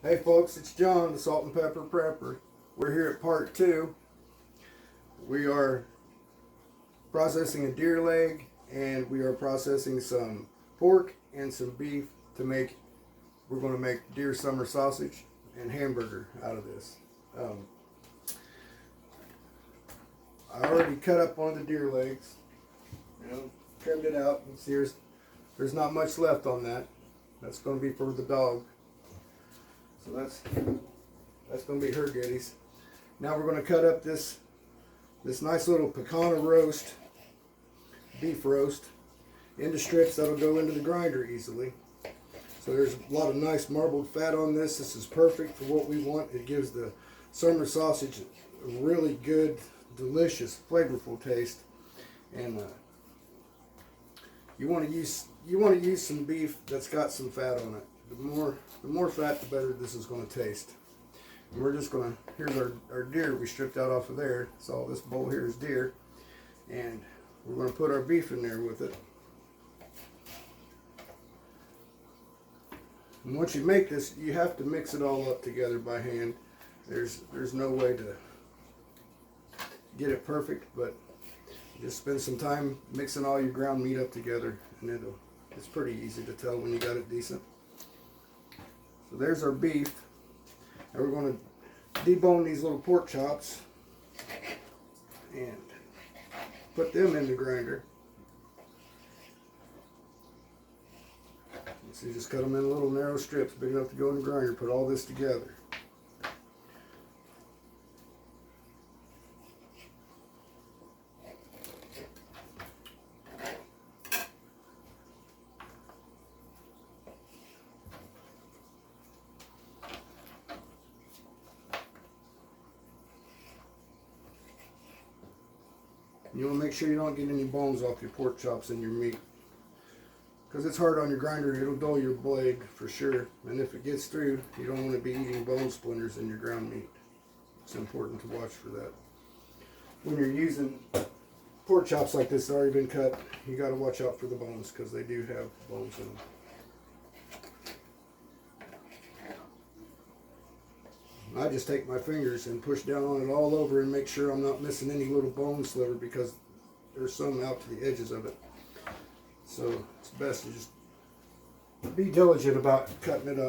Hey folks, it's John, the Salt and Pepper Prepper. We're here at part 2. We are processing a deer leg and we are processing some pork and some beef to make, we're going to make deer summer sausage and hamburger out of this. I already cut up one of the deer legs, trimmed it out, and see there's not much left on that. That's going to be for the dog. So that's going to be her goodies. Now we're going to cut up this nice little pecana roast, beef roast, into strips that'll go into the grinder easily. So there's a lot of nice marbled fat on this. This is perfect for what we want. It gives the summer sausage a really good, delicious, flavorful taste. And you want to use some beef that's got some fat on it. The more fat, the better this is going to taste. And we're just going to, here's our deer we stripped out off of there. So this bowl here is deer. And we're going to put our beef in there with it. And once you make this, you have to mix it all up together by hand. There's no way to get it perfect, but just spend some time mixing all your ground meat up together, and it's pretty easy to tell when you got it decent. So there's our beef. Now we're going to debone these little pork chops and put them in the grinder. So you just cut them in little narrow strips big enough to go in the grinder. Put all this together. You want to make sure you don't get any bones off your pork chops and your meat, because it's hard on your grinder. It'll dull your blade for sure, and if it gets through, you don't want to be eating bone splinters in your ground meat. It's important to watch for that. When you're using pork chops like this that already been cut, you got to watch out for the bones, because they do have bones in them. I just take my fingers and push down on it all over and make sure I'm not missing any little bone sliver, because there's some out to the edges of it. So it's best to just be diligent about cutting it up.